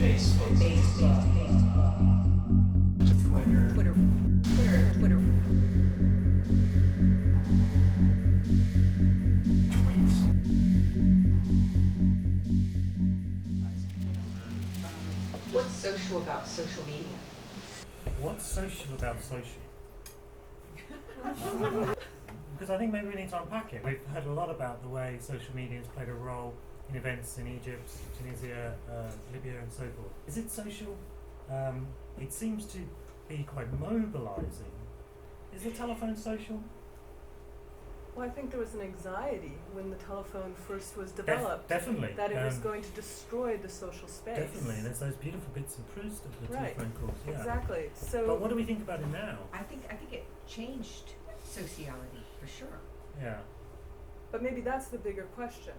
Facebook, Twitter, tweets. What's social about social media? What's social about social? Because I think maybe we need to unpack it. We've heard a lot about the way social media has played a role in events in Egypt, Tunisia, Libya and so forth. Is it social? It seems to be quite mobilising. Is the telephone social? Well, I think there was an anxiety when the telephone first was developed. Definitely. That it was going to destroy the social space. Definitely. There's those beautiful bits in Proust of the Right. telephone calls. Yeah. Exactly. So. But what do we think about it now? I think it changed sociality for sure. Yeah. But maybe that's the bigger question.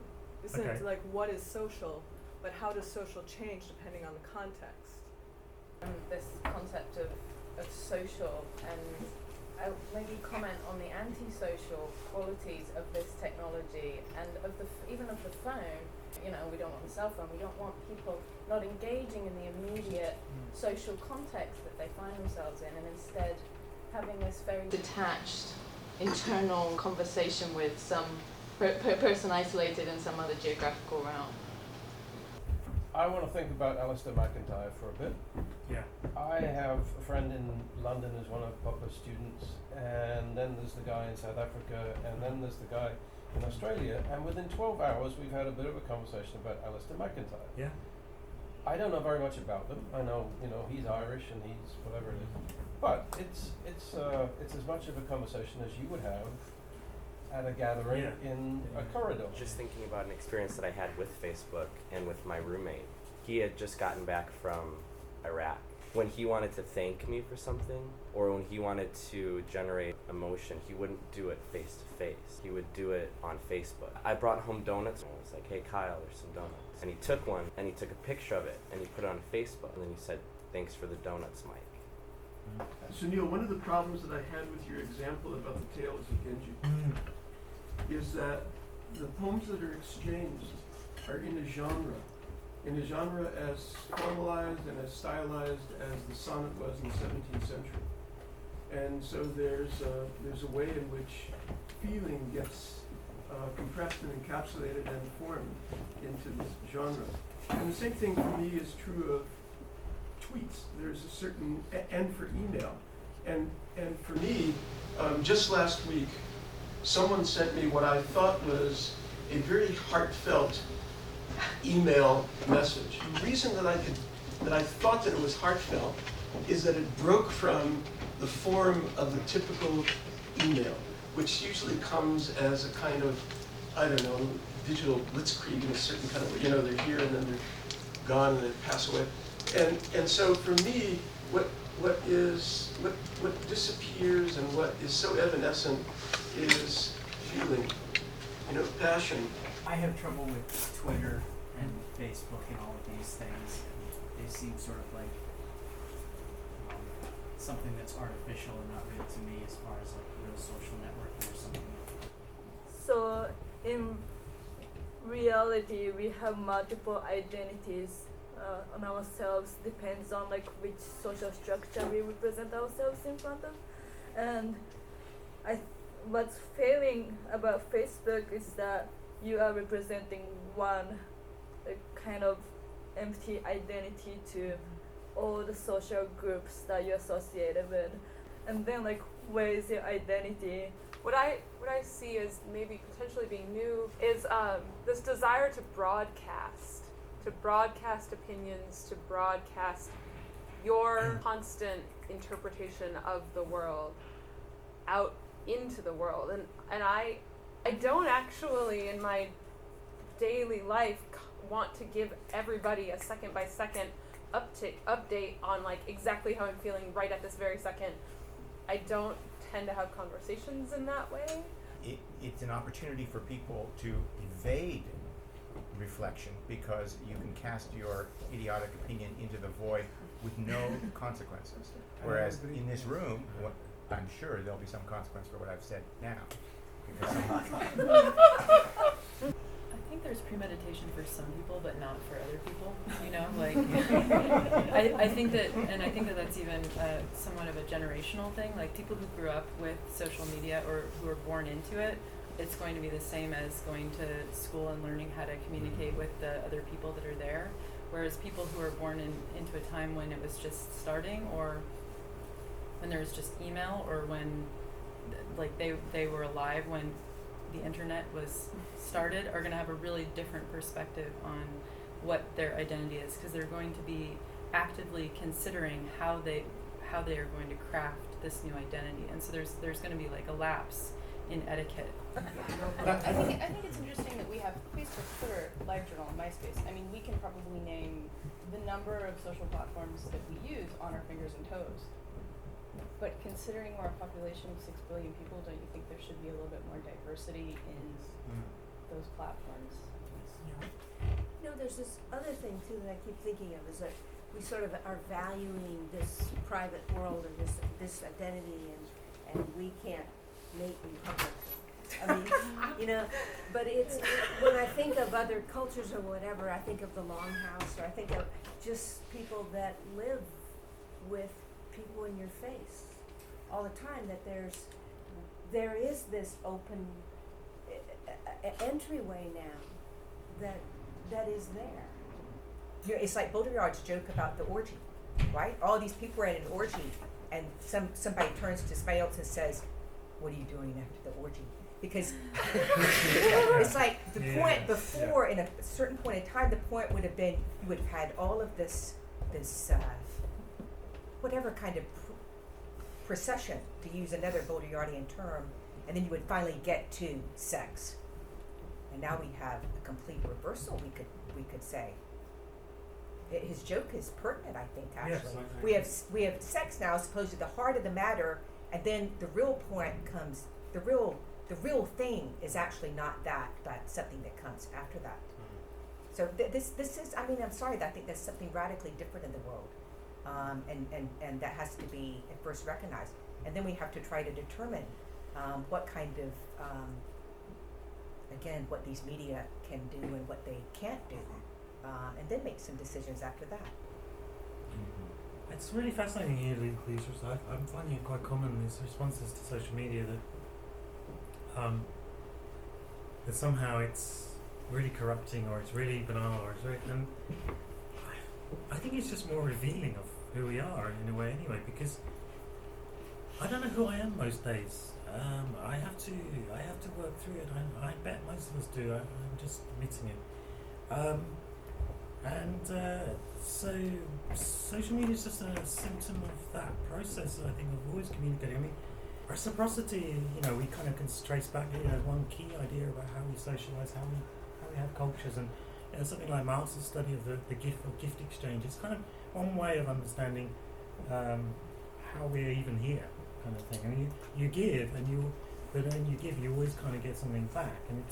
Isn't Okay. it like what is social, but how does social change depending on the context? This concept of social, and I'll maybe comment on the antisocial qualities of this technology and of even of the phone. You know, we don't want the cell phone. We don't want people not engaging in the immediate social context that they find themselves in, and instead having this very detached internal conversation with some person isolated in some other geographical realm. I want to think about Alistair McIntyre for a bit. Yeah. I have a friend in London who's one of Popper's students, and then there's the guy in South Africa, and then there's the guy in Australia, and within 12 hours we've had a bit of a conversation about Alistair McIntyre. Yeah. I don't know very much about them. I know, he's Irish and he's whatever it is. But it's as much of a conversation as you would have at a gathering in a corridor. Just thinking about an experience that I had with Facebook and with my roommate. He had just gotten back from Iraq. When he wanted to thank me for something, or when he wanted to generate emotion, he wouldn't do it face to face. He would do it on Facebook. I brought home donuts and I was like, "Hey Kyle, there's some donuts." And he took one and he took a picture of it and he put it on Facebook, and then he said, "Thanks for the donuts, Mike." So Neil, one of the problems that I had with your example about the Tales of Genji is that the poems that are exchanged are in a genre as formalized and as stylized as the sonnet was in the 17th century. And so there's a way in which feeling gets compressed and encapsulated and formed into this genre. And the same thing for me is true of tweets. There's a certain, and for email. And for me, just last week, someone sent me what I thought was a very heartfelt email message. The reason that I thought that it was heartfelt is that it broke from the form of the typical email, which usually comes as a kind of, digital blitzkrieg in a certain kind of way. They're here and then they're gone and they pass away. And so for me, what disappears and what is so evanescent is feeling, passion. I have trouble with Twitter and Facebook and all of these things. They seem sort of like something that's artificial and not real to me as far as like real social networking or something. So in reality, we have multiple identities on ourselves, depends on like which social structure we represent ourselves in front of. And what's failing about Facebook is that you are representing one kind of empty identity to all the social groups that you're associated with. And then where is your identity? What I see as maybe potentially being new is this desire to broadcast opinions, to broadcast your constant interpretation of the world out into the world. And I don't actually in my daily life want to give everybody a second by second update on exactly how I'm feeling right at this very second. I don't tend to have conversations in that way. It's an opportunity for people to evade reflection because you can cast your idiotic opinion into the void with no consequences. Whereas in this room, I'm sure there'll be some consequence for what I've said now. I think think there's premeditation for some people, but not for other people. You know, like I think that that's even somewhat of a generational thing. Like people who grew up with social media or who were born into it, it's going to be the same as going to school and learning how to communicate with the other people that are there. Whereas people who are born into a time when it was just starting, or when there was just email, or when like they were alive when the internet was started, are going to have a really different perspective on what their identity is, because they're going to be actively considering how they are going to craft this new identity. And so there's going to be like a lapse in etiquette. I think it's interesting that we have Facebook, Twitter, LiveJournal, and MySpace. I mean, we can probably name the number of social platforms that we use on our fingers and toes. But considering we're a population of 6 billion people, don't you think there should be a little bit more diversity in those platforms? You know, there's this other thing too that I keep thinking of, is that we sort of are valuing this private world and this identity, and we can't mate in public. I mean, you know, but when I think of other cultures or whatever, I think of the longhouse, or I think of just people that live with people in your face all the time, that there is this open entryway now that is there. You know, it's like Baudrillard's joke about the orgy, right? All these people are in an orgy, and somebody turns to somebody else and says, "What are you doing after the orgy?" Because it's like the point before, in a certain point in time, the point would have been, you would have had all of this whatever kind of procession, to use another Baudrillardian term, and then you would finally get to sex. And now we have a complete reversal, we could say. His joke is pertinent, I think, actually. Yes, we have sex now as opposed to the heart of the matter, and then the real point comes, the real thing is actually not that, but something that comes after that. So this is, I mean, I'm sorry, I think there's something radically different in the world. And that has to be at first recognized. And then we have to try to determine what kind of, again, what these media can do and what they can't do. And then make some decisions after that. It's really fascinating here, these results. I'm finding it quite common, these responses to social media, that somehow it's really corrupting, or it's really banal, or it's really, and I think it's just more revealing of who we are in a way anyway, because I don't know who I am most days. I have to work through it. I bet most of us do. I'm just admitting it. So social media is just a symptom of that process that I think of always communicating. I mean, reciprocity, you know, we kind of can trace back, you know, one key idea about how we socialize, how we have cultures, and you know, something like Marx's study of the gift exchange. It's kind of one way of understanding how we're even here, kind of thing. I mean, you give, but when you give, you always kind of get something back, and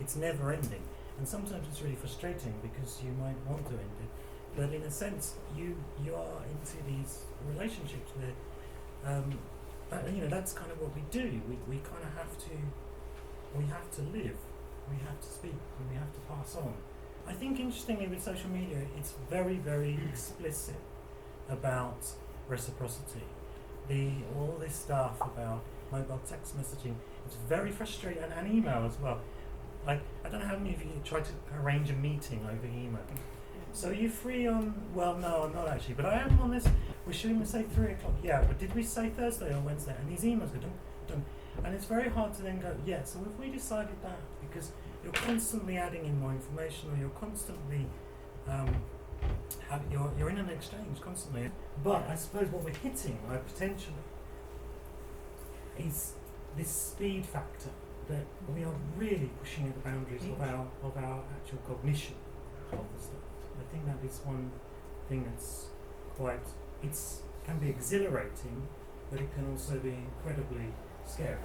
it's never ending. And sometimes it's really frustrating because you might want to end it, but in a sense, you are into these relationships where, you know, that's kind of what we do. We kind of have to live, we have to speak, and we have to pass on. I think interestingly with social media, it's very, very explicit about reciprocity. All this stuff about mobile text messaging, it's very frustrating, and email as well. Like, I don't know how many of you try to arrange a meeting over email. So are you free on, well, no, I'm not actually, but I am on this, we're shooting to say 3 o'clock. Yeah, but did we say Thursday or Wednesday? And these emails go dun. And it's very hard to then go, yeah, so if we decided that, because you're constantly adding in more information, or you're constantly, you're in an exchange constantly. But I suppose what we're hitting, potentially, is this speed factor, that we are really pushing at the boundaries of our actual cognition of the stuff. I think that is one thing that's can be exhilarating, but it can also be incredibly scary.